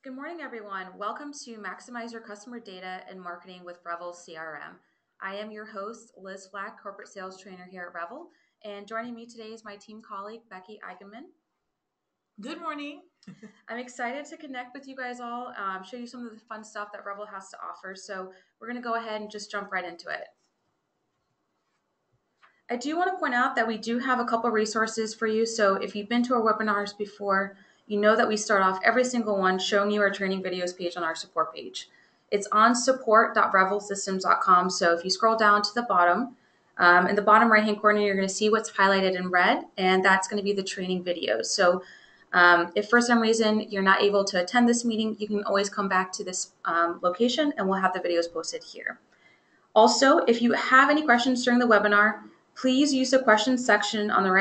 Good morning, everyone. Welcome to Maximize Your Customer Data and Marketing with Revel CRM. I am your host, Liz Flack, Corporate Sales Trainer here at Revel. And joining me today is my team colleague, Becky Eigenman. Good morning. I'm excited to connect with you guys all, show you some of the fun stuff that Revel has to offer. So we're going to go ahead and just jump right into it. I do want to point out that we do have a couple resources for you. So if you've been to our webinars before, you know that we start off every single one showing you our training videos page on our support page. It's on support.revelsystems.com. So if you scroll down to the bottom, in the bottom right-hand corner, you're going to see what's highlighted in red, and that's going to be the training videos. So if for some reason you're not able to attend this meeting, you can always come back to this location and we'll have the videos posted here. Also, if you have any questions during the webinar, please use the questions section on the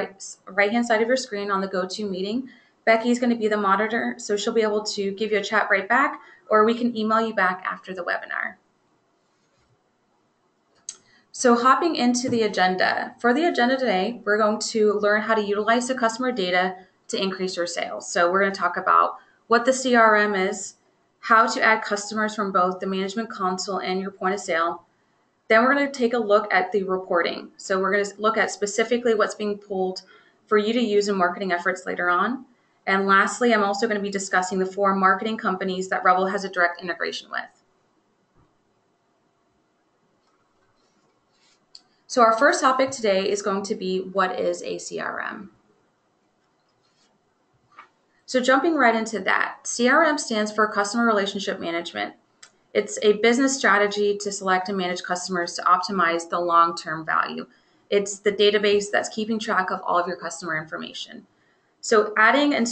right-hand side of your screen on the GoToMeeting. Becky is going to be the moderator, so she'll be able to give you a chat right back, or we can email you back after the webinar. So hopping into the agenda. For the agenda today, we're going to learn how to utilize the customer data to increase your sales. So we're going to talk about what the CRM is, how to add customers from both the management console and your point of sale. Then we're going to take a look at the reporting. So we're going to look at specifically what's being pulled for you to use in marketing efforts later on. And lastly, I'm also going to be discussing the 4 marketing companies that Revel has a direct integration with. So our first topic today is going to be, what is a CRM? So jumping right into that, CRM stands for Customer Relationship Management. It's a business strategy to select and manage customers to optimize the long-term value. It's the database that's keeping track of all of your customer information. So adding and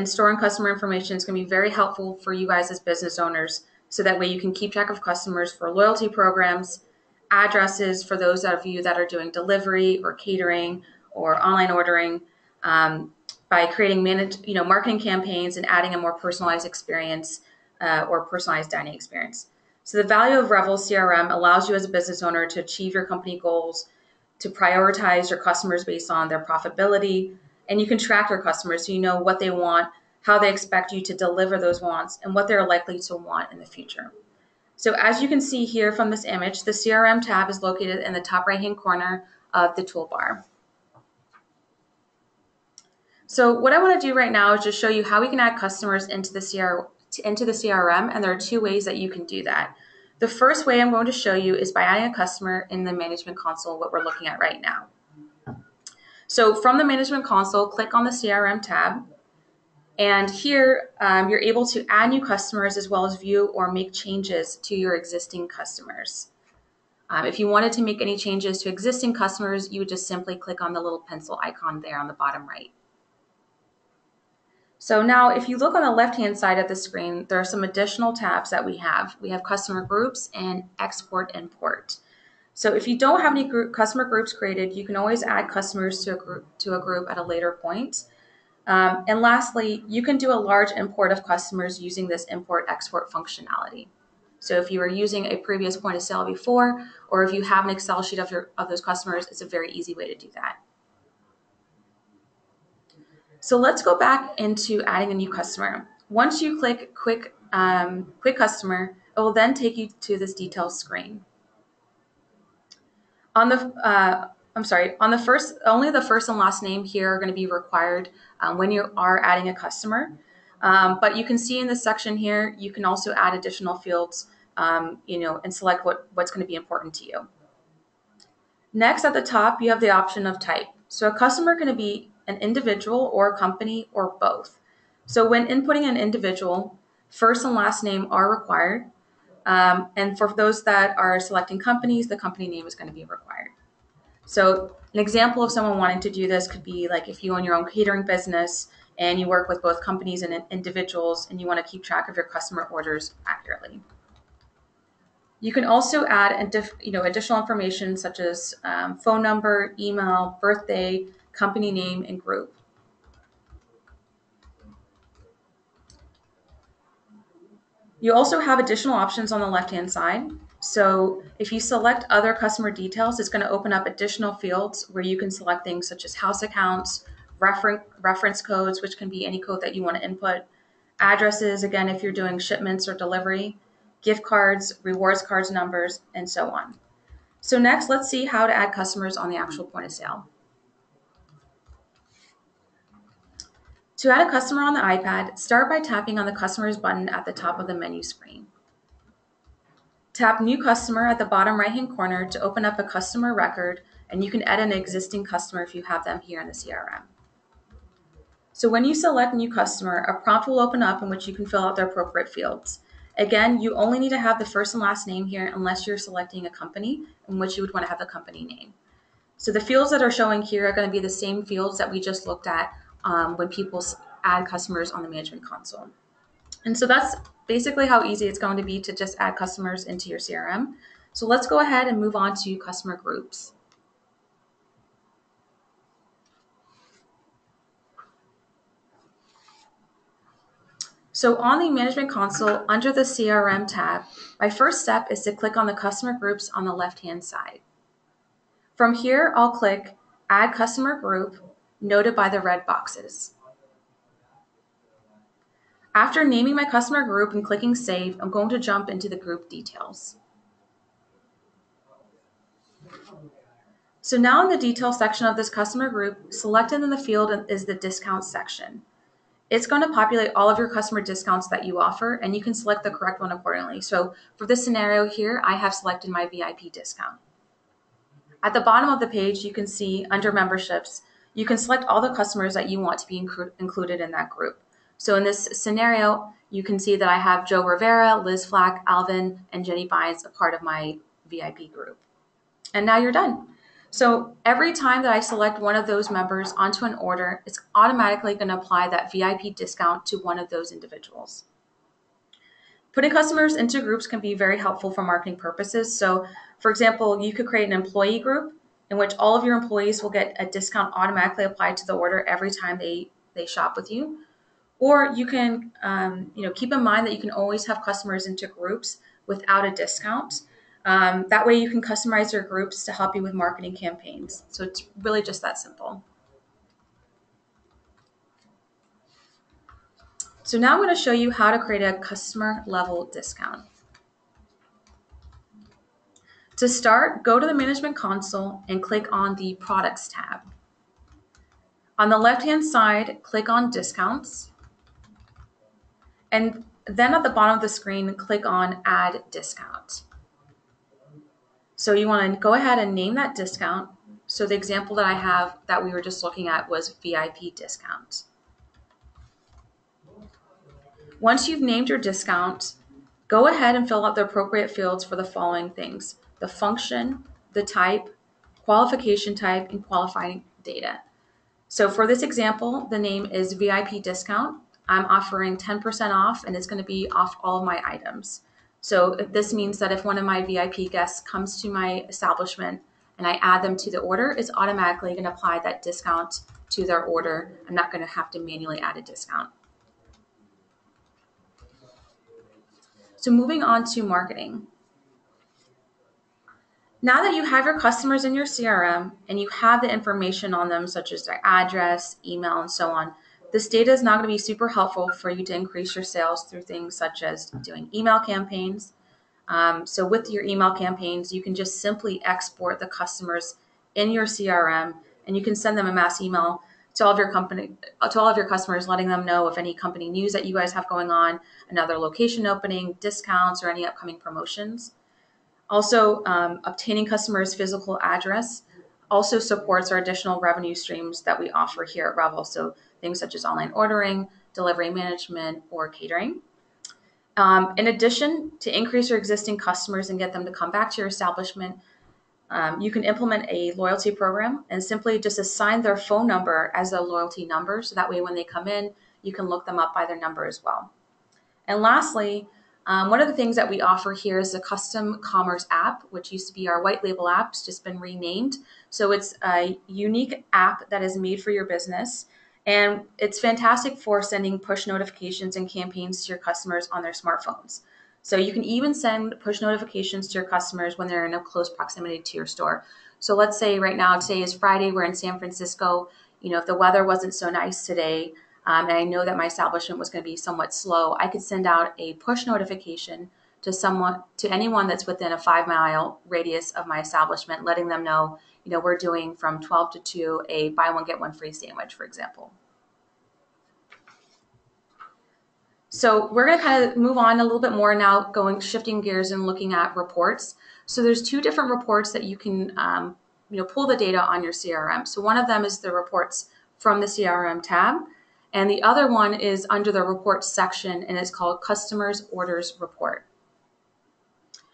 storing customer information is going to be very helpful for you guys as business owners, so that way you can keep track of customers for loyalty programs, addresses for those of you that are doing delivery or catering or online ordering, by creating marketing campaigns and adding a more personalized experience or personalized dining experience. So the value of Revel CRM allows you as a business owner to achieve your company goals, to prioritize your customers based on their profitability, and you can track your customers so you know what they want, how they expect you to deliver those wants, and what they're likely to want in the future. So as you can see here from this image, the CRM tab is located in the top right-hand corner of the toolbar. So what I want to do right now is just show you how we can add customers into the CRM, and there are 2 ways that you can do that. The first way I'm going to show you is by adding a customer in the management console, what we're looking at right now. So from the management console, click on the CRM tab, and here you're able to add new customers as well as view or make changes to your existing customers. If you wanted to make any changes to existing customers, you would just simply click on the little pencil icon there on the bottom right. So now if you look on the left-hand side of the screen, there are some additional tabs that we have. We have customer groups and export import. So if you don't have any customer groups created, you can always add customers to a group at a later point. And lastly, you can do a large import of customers using this import-export functionality. So if you were using a previous point of sale before, or if you have an Excel sheet of those customers, it's a very easy way to do that. So let's go back into adding a new customer. Once you click Quick Customer, it will then take you to this details screen. Only the first and last name here are going to be required when you are adding a customer. But you can see in this section here, you can also add additional fields, and select what's going to be important to you. Next, at the top, you have the option of type. So a customer can be an individual or a company or both. So when inputting an individual, first and last name are required. And for those that are selecting companies, the company name is going to be required. So an example of someone wanting to do this could be like if you own your own catering business and you work with both companies and individuals and you want to keep track of your customer orders accurately. You can also add additional information such as phone number, email, birthday, company name, and group. You also have additional options on the left-hand side. So if you select other customer details, it's going to open up additional fields where you can select things such as house accounts, reference codes, which can be any code that you want to input, addresses, again, if you're doing shipments or delivery, gift cards, rewards cards numbers, and so on. So next, let's see how to add customers on the actual point of sale. To add a customer on the iPad, start by tapping on the Customers button at the top of the menu screen. Tap New Customer at the bottom right-hand corner to open up a customer record, and you can add an existing customer if you have them here in the CRM. So when you select New Customer, a prompt will open up in which you can fill out the appropriate fields. Again, you only need to have the first and last name here unless you're selecting a company in which you would want to have the company name. So the fields that are showing here are going to be the same fields that we just looked at when people add customers on the management console. And so that's basically how easy it's going to be to just add customers into your CRM. So let's go ahead and move on to customer groups. So on the management console, under the CRM tab, my first step is to click on the customer groups on the left-hand side. From here, I'll click Add Customer Group, noted by the red boxes. After naming my customer group and clicking Save, I'm going to jump into the group details. So now in the details section of this customer group, selected in the field is the discount section. It's going to populate all of your customer discounts that you offer, and you can select the correct one accordingly. So for this scenario here, I have selected my VIP discount. At the bottom of the page, you can see under memberships, you can select all the customers that you want to be included in that group. So in this scenario, you can see that I have Joe Rivera, Liz Flack, Alvin, and Jenny Bynes a part of my VIP group. And now you're done. So every time that I select one of those members onto an order, it's automatically going to apply that VIP discount to one of those individuals. Putting customers into groups can be very helpful for marketing purposes. So for example, you could create an employee group in which all of your employees will get a discount automatically applied to the order every time they shop with you. Or you can keep in mind that you can always have customers into groups without a discount. That way you can customize your groups to help you with marketing campaigns. So it's really just that simple. So now I'm going to show you how to create a customer level discount. To start, go to the Management Console and click on the Products tab. On the left-hand side, click on Discounts. And then at the bottom of the screen, click on Add Discount. So you want to go ahead and name that discount. So the example that I have that we were just looking at was VIP discount. Once you've named your discount, go ahead and fill out the appropriate fields for the following things: the function, the type, qualification type, and qualifying data. So for this example, the name is VIP discount. I'm offering 10% off, and it's going to be off all of my items. So this means that if one of my VIP guests comes to my establishment and I add them to the order, it's automatically going to apply that discount to their order. I'm not going to have to manually add a discount. So moving on to marketing. Now that you have your customers in your CRM and you have the information on them, such as their address, email, and so on, this data is now going to be super helpful for you to increase your sales through things such as doing email campaigns. So with your email campaigns, you can just simply export the customers in your CRM, and you can send them a mass email to all of your customers, letting them know of any company news that you guys have going on, another location opening, discounts, or any upcoming promotions. Also, obtaining customers' physical address also supports our additional revenue streams that we offer here at Revel. So things such as online ordering, delivery management, or catering. In addition, to increase your existing customers and get them to come back to your establishment, you can implement a loyalty program and simply just assign their phone number as a loyalty number. So that way when they come in, you can look them up by their number as well. And lastly, one of the things that we offer here is a custom commerce app, which used to be our white label app. It's just been renamed. So it's a unique app that is made for your business. And it's fantastic for sending push notifications and campaigns to your customers on their smartphones. So you can even send push notifications to your customers when they're in a close proximity to your store. So let's say right now, today is Friday, we're in San Francisco. If the weather wasn't so nice today, and I know that my establishment was going to be somewhat slow, I could send out a push notification to anyone that's within a 5-mile radius of my establishment, letting them know, we're doing from 12 to 2 a buy one, get one free sandwich, for example. So we're going to kind of move on a little bit more now, shifting gears and looking at reports. So there's two different reports that you can pull the data on your CRM. So one of them is the reports from the CRM tab, and the other one is under the reports section, and it's called Customers Orders Report.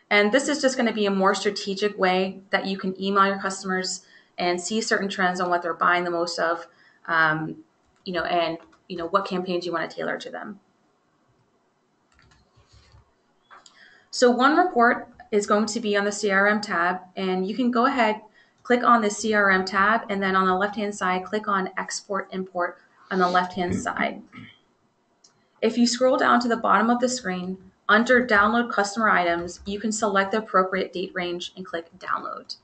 And this is just going to be a more strategic way that you can email your customers and see certain trends on what they're buying the most of, and what campaigns you want to tailor to them. So one report is going to be on the CRM tab, and you can go ahead, click on the CRM tab, and then on the left-hand side, click on Export Import on the left-hand side. If you scroll down to the bottom of the screen, under Download Customer Items, you can select the appropriate date range and click Download.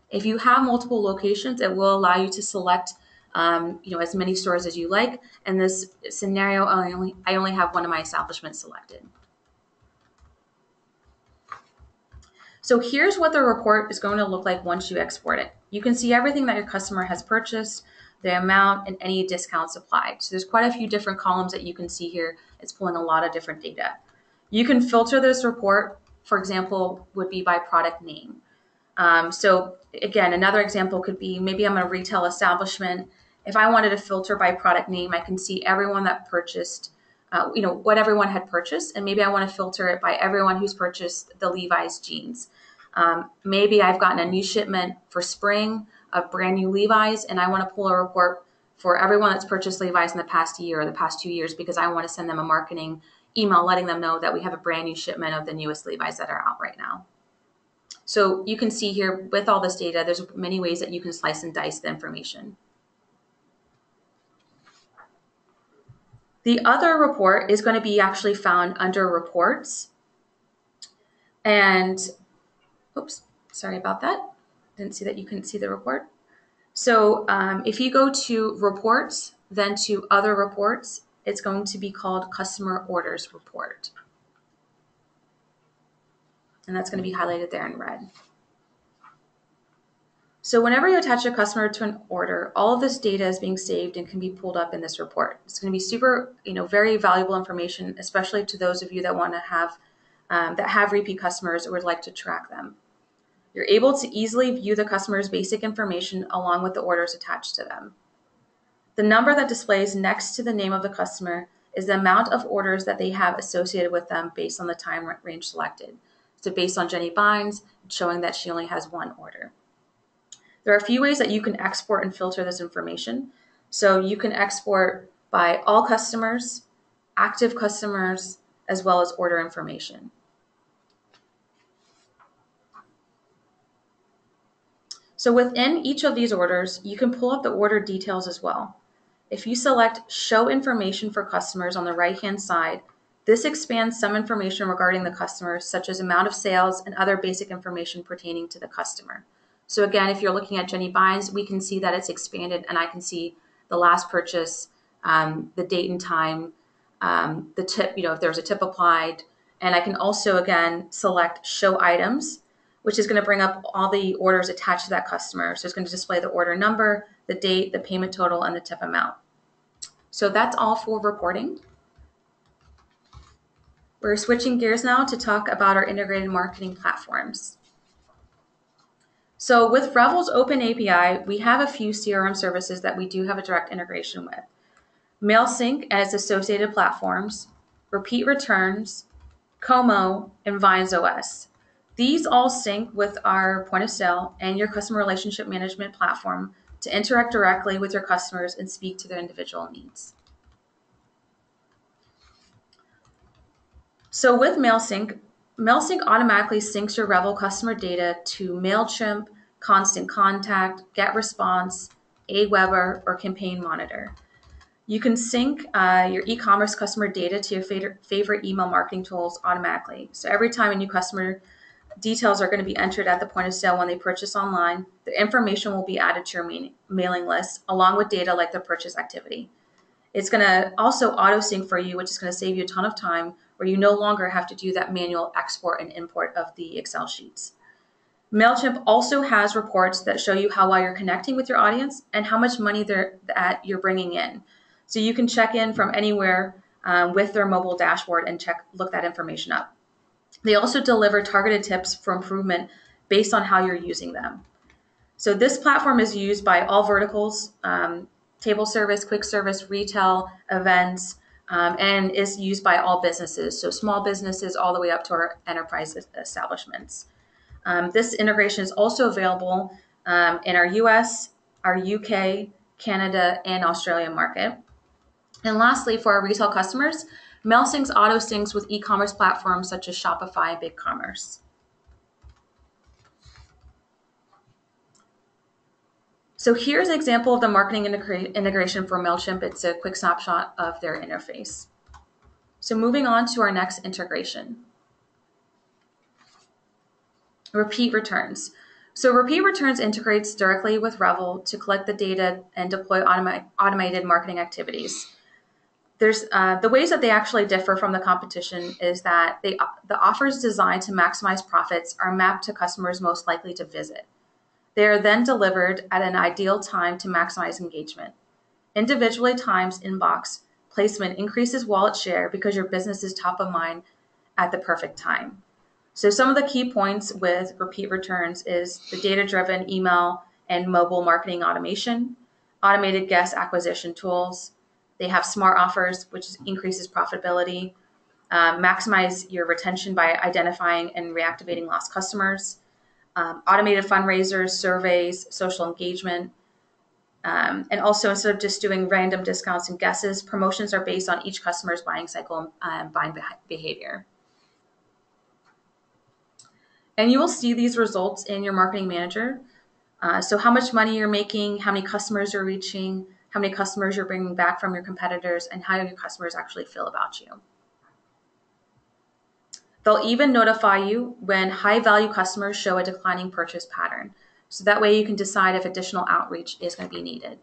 If you have multiple locations, it will allow you to select as many stores as you like. In this scenario, I only have one of my establishments selected. So here's what the report is going to look like once you export it. You can see everything that your customer has purchased, the amount, and any discounts applied. So there's quite a few different columns that you can see here. It's pulling a lot of different data. You can filter this report, for example, would be by product name. So again, another example could be, maybe I'm a retail establishment. If I wanted to filter by product name, I can see everyone that purchased, what everyone had purchased, and maybe I want to filter it by everyone who's purchased the Levi's jeans. Maybe I've gotten a new shipment for spring of brand new Levi's, and I want to pull a report for everyone that's purchased Levi's in the past year or the past 2 years, because I want to send them a marketing email letting them know that we have a brand new shipment of the newest Levi's that are out right now. So you can see here with all this data, there's many ways that you can slice and dice the information. The other report is going to be actually found under Reports. And, oops, sorry about that. Didn't see that you couldn't see the report. So if you go to Reports, then to Other Reports, it's going to be called Customer Orders Report. And that's going to be highlighted there in red. So whenever you attach a customer to an order, all of this data is being saved and can be pulled up in this report. It's going to be super, very valuable information, especially to those of you that want to have, that have repeat customers or would like to track them. You're able to easily view the customer's basic information along with the orders attached to them. The number that displays next to the name of the customer is the amount of orders that they have associated with them based on the time range selected. So based on Jenny Bynes, it's showing that she only has one order. There are a few ways that you can export and filter this information. So you can export by all customers, active customers, as well as order information. So within each of these orders, you can pull up the order details as well. If you select Show Information for Customers on the right-hand side, this expands some information regarding the customer, such as amount of sales and other basic information pertaining to the customer. So again, if you're looking at Jenny Bynes, we can see that it's expanded, and I can see the last purchase, the date and time, the tip, if there's a tip applied. And I can also, again, select Show Items, which is going to bring up all the orders attached to that customer. So it's going to display the order number, the date, the payment total, and the tip amount. So that's all for reporting. We're switching gears now to talk about our integrated marketing platforms. So with Revel's open API, we have a few CRM services that we do have a direct integration with. MailSync and its associated platforms, Repeat Returns, Como, and Vines OS. These all sync with our point of sale and your customer relationship management platform to interact directly with your customers and speak to their individual needs. So with MailSync, MailSync automatically syncs your Revel customer data to MailChimp, Constant Contact, GetResponse, Aweber, or Campaign Monitor. You can sync your e-commerce customer data to your favorite email marketing tools automatically. So every time a new customer details are going to be entered at the point of sale when they purchase online, the information will be added to your mailing list along with data like the purchase activity. It's going to also auto sync for you, which is going to save you a ton of time where you no longer have to do that manual export and import of the Excel sheets. MailChimp also has reports that show you how well you're connecting with your audience and how much money that you're bringing in. So you can check in from anywhere with their mobile dashboard and look that information up. They also deliver targeted tips for improvement based on how you're using them. So this platform is used by all verticals, table service, quick service, retail, events, and is used by all businesses. So small businesses all the way up to our enterprise establishments. This integration is also available in our US, our UK, Canada, and Australia market. And lastly, for our retail customers, MailSync auto syncs with e-commerce platforms such as Shopify and BigCommerce. So here's an example of the marketing integration for MailChimp. It's a quick snapshot of their interface. So moving on to our next integration. Repeat returns. So repeat returns integrates directly with Revel to collect the data and deploy automated marketing activities. There's the ways that they actually differ from the competition is that the offers designed to maximize profits are mapped to customers most likely to visit. They are then delivered at an ideal time to maximize engagement. Individually timed inbox placement increases wallet share because your business is top of mind at the perfect time. So some of the key points with repeat returns is the data-driven email and mobile marketing automation, automated guest acquisition tools. They have smart offers, which increases profitability, maximize your retention by identifying and reactivating lost customers, automated fundraisers, surveys, social engagement. And also, instead of just doing random discounts and guesses, promotions are based on each customer's buying cycle and buying behavior. And you will see these results in your marketing manager. So how much money you're making, how many customers you're reaching, how many customers you're bringing back from your competitors, and how your customers actually feel about you. They'll even notify you when high-value customers show a declining purchase pattern. So that way you can decide if additional outreach is going to be needed.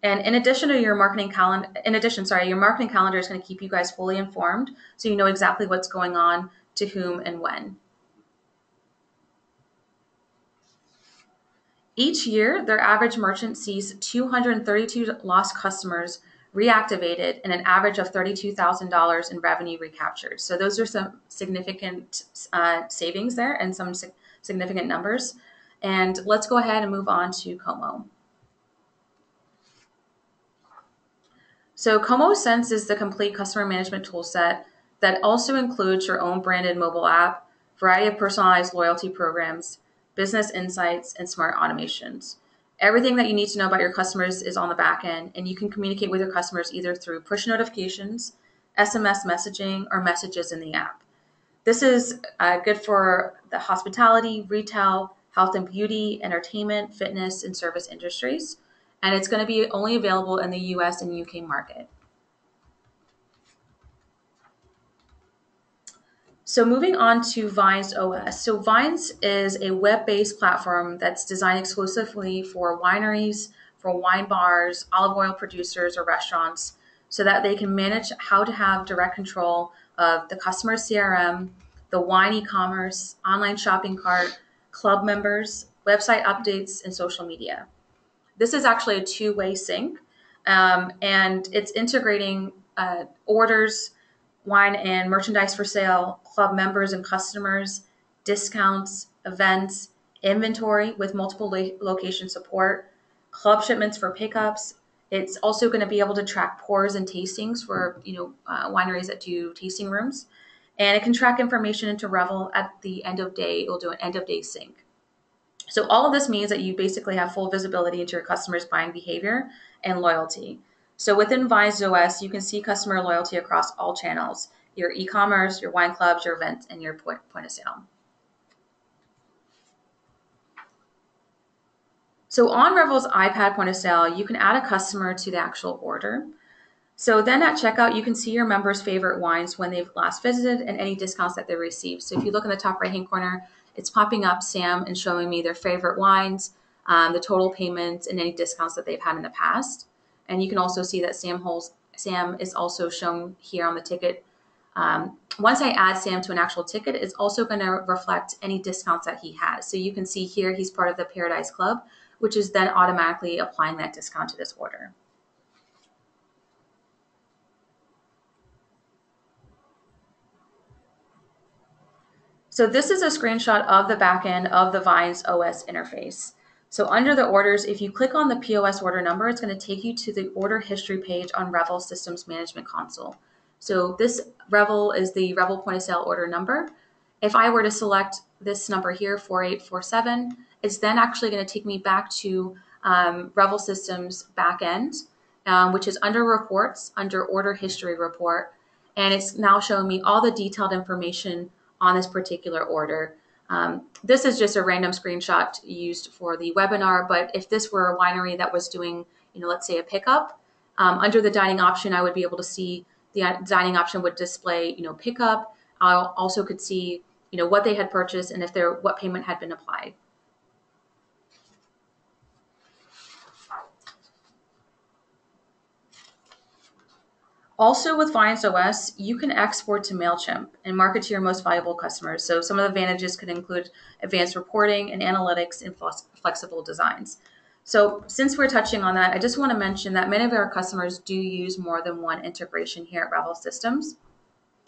And in addition to your marketing calendar, your marketing calendar is going to keep you guys fully informed so you know exactly what's going on, to whom, and when. Each year, their average merchant sees 232 lost customers reactivated and an average of $32,000 in revenue recaptured. So those are some significant savings there and some significant numbers. And let's go ahead and move on to Como. So Como Sense is the complete customer management toolset that also includes your own branded mobile app, variety of personalized loyalty programs, business insights, and smart automations. Everything that you need to know about your customers is on the back end, and you can communicate with your customers either through push notifications, SMS messaging, or messages in the app. This is good for the hospitality, retail, health and beauty, entertainment, fitness, and service industries. And it's going to be only available in the US and UK market. So moving on to Vines OS. So Vines is a web-based platform that's designed exclusively for wineries, for wine bars, olive oil producers, or restaurants, so that they can manage how to have direct control of the customer CRM, the wine e-commerce, online shopping cart, club members, website updates, and social media. This is actually a two-way sync, and it's integrating orders, wine and merchandise for sale, club members and customers, discounts, events, inventory with multiple location support, club shipments for pickups. It's also going to be able to track pours and tastings for wineries that do tasting rooms, and it can track information into Revel at the end of day. It will do an end of day sync. So all of this means that you basically have full visibility into your customers' buying behavior and loyalty. So within Vines OS, you can see customer loyalty across all channels, your e-commerce, your wine clubs, your events, and your point of sale. So on Revel's iPad point of sale, you can add a customer to the actual order. So then at checkout, you can see your members' favorite wines when they've last visited and any discounts that they received. So if you look in the top right-hand corner, it's popping up Sam and showing me their favorite wines, the total payments, and any discounts that they've had in the past. And you can also see that Sam is also shown here on the ticket. Once I add Sam to an actual ticket, it's also going to reflect any discounts that he has. So you can see here he's part of the Paradise Club, which is then automatically applying that discount to this order. So this is a screenshot of the backend of the Vines OS interface. So under the orders, if you click on the POS order number, it's going to take you to the order history page on Revel Systems Management Console. So this Revel is the Revel point of sale order number. If I were to select this number here, 4847, it's then actually going to take me back to Revel Systems backend, which is under reports, under order history report. And it's now showing me all the detailed information on this particular order. This is just a random screenshot used for the webinar, but if this were a winery that was doing, let's say a pickup, under the dining option, I would be able to see the dining option would display, pickup. I also could see, what they had purchased and what payment had been applied. Also with Vines OS, you can export to MailChimp and market to your most valuable customers. So some of the advantages could include advanced reporting and analytics and flexible designs. So since we're touching on that, I just want to mention that many of our customers do use more than one integration here at Revel Systems.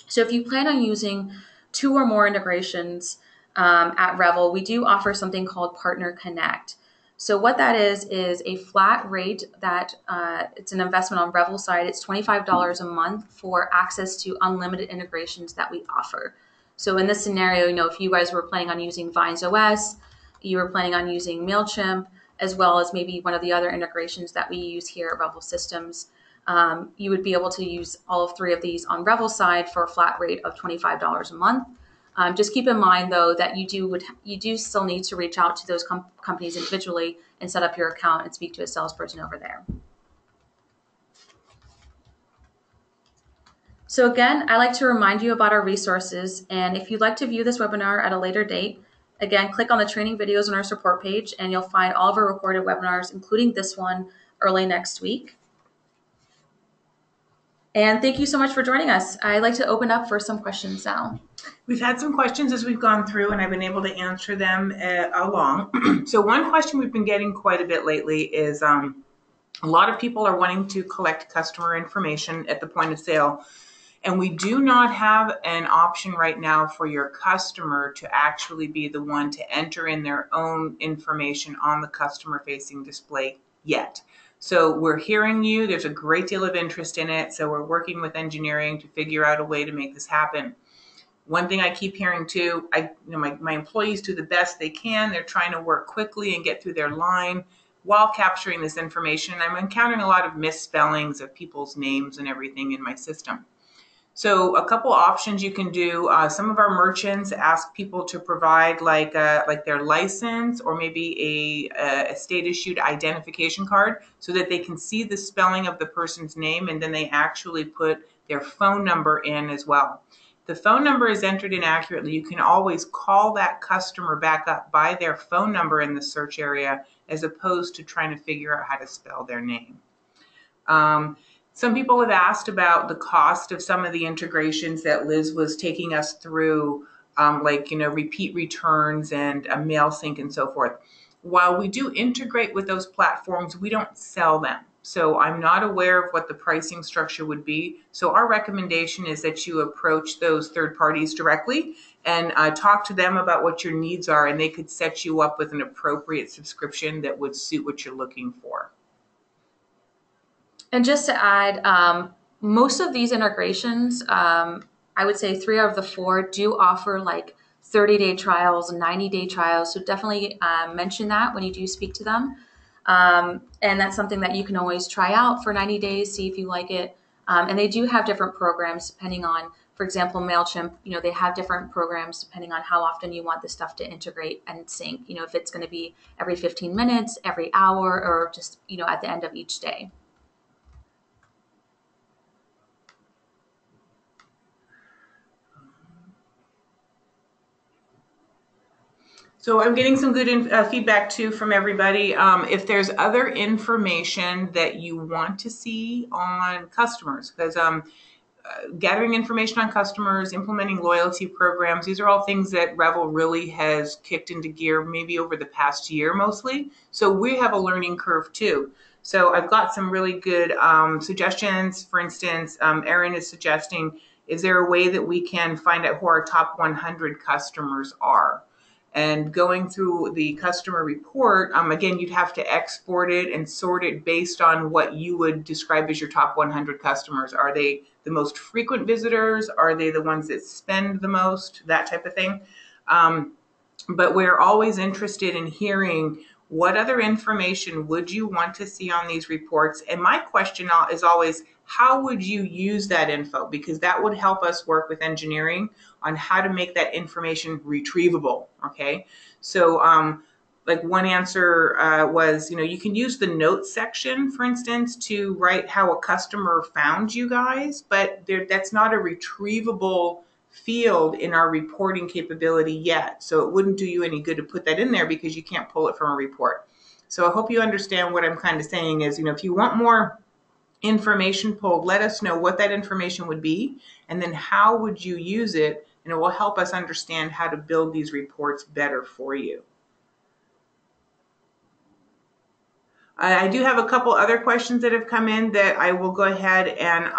So if you plan on using 2 or more integrations at Revel, we do offer something called Partner Connect. So what that is a flat rate that it's an investment on Revel side. It's $25 a month for access to unlimited integrations that we offer. So in this scenario, if you guys were planning on using Vines OS, you were planning on using MailChimp, as well as maybe one of the other integrations that we use here at Revel Systems, you would be able to use all of 3 of these on Revel side for a flat rate of $25 a month. Just keep in mind, though, that you do still need to reach out to those companies individually and set up your account and speak to a salesperson over there. So again, I like to remind you about our resources. And if you'd like to view this webinar at a later date, again, click on the training videos on our support page, and you'll find all of our recorded webinars, including this one, early next week. And thank you so much for joining us. I'd like to open up for some questions now. We've had some questions as we've gone through, and I've been able to answer them along. So one question we've been getting quite a bit lately is a lot of people are wanting to collect customer information at the point of sale, and we do not have an option right now for your customer to actually be the one to enter in their own information on the customer-facing display yet. So we're hearing you. There's a great deal of interest in it. So we're working with engineering to figure out a way to make this happen. One thing I keep hearing too, my employees do the best they can. They're trying to work quickly and get through their line while capturing this information. I'm encountering a lot of misspellings of people's names and everything in my system. So a couple options you can do. Some of our merchants ask people to provide like their license or maybe a state-issued identification card so that they can see the spelling of the person's name, and then they actually put their phone number in as well. The phone number is entered inaccurately. You can always call that customer back up by their phone number in the search area as opposed to trying to figure out how to spell their name. Some people have asked about the cost of some of the integrations that Liz was taking us through, repeat returns and a mail sync and so forth. While we do integrate with those platforms, we don't sell them. So I'm not aware of what the pricing structure would be. So our recommendation is that you approach those third parties directly and talk to them about what your needs are, and they could set you up with an appropriate subscription that would suit what you're looking for. And just to add, most of these integrations, I would say 3 out of the 4 do offer like 30-day trials, 90-day trials. So definitely mention that when you do speak to them. And that's something that you can always try out for 90 days, see if you like it. And they do have different programs depending on, for example, MailChimp, they have different programs depending on how often you want the stuff to integrate and sync, if it's going to be every 15 minutes, every hour, or just, at the end of each day. So So I'm getting some good feedback too from everybody. If there's other information that you want to see on customers, because gathering information on customers, implementing loyalty programs, these are all things that Revel really has kicked into gear maybe over the past year mostly. So we have a learning curve too. So I've got some really good suggestions. For instance, Erin is suggesting, is there a way that we can find out who our top 100 customers are? And going through the customer report, again, you'd have to export it and sort it based on what you would describe as your top 100 customers. Are they the most frequent visitors? Are they the ones that spend the most? That type of thing. But we're always interested in hearing what other information would you want to see on these reports? And my question is always, how would you use that info? Because that would help us work with engineering on how to make that information retrievable. Okay. So, like one answer was, you can use the notes section, for instance, to write how a customer found you guys, but that's not a retrievable field in our reporting capability yet. So it wouldn't do you any good to put that in there because you can't pull it from a report. So I hope you understand what I'm kind of saying is, if you want more information pulled, let us know what that information would be, and then how would you use it, and it will help us understand how to build these reports better for you. I do have a couple other questions that have come in that I will go ahead and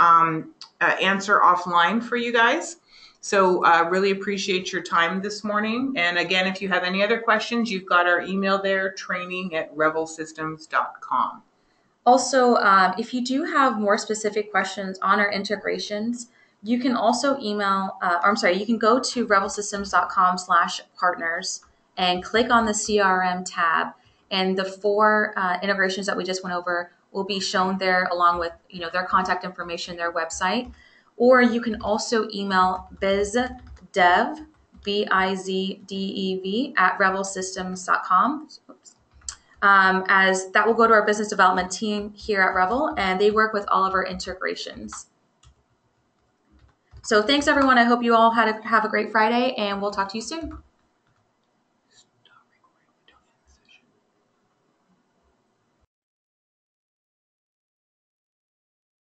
answer offline for you guys. So really appreciate your time this morning. And again, if you have any other questions, you've got our email there, training@revelsystems.com. Also, if you do have more specific questions on our integrations, you can also email, you can go to revelsystems.com/partners and click on the CRM tab, and the 4 integrations that we just went over will be shown there along with their contact information, their website. Or you can also email bizdev, BIZDEV at revelsystems.com. As that will go to our business development team here at Revel, and they work with all of our integrations. So thanks, everyone. I hope you all have a great Friday, and we'll talk to you soon.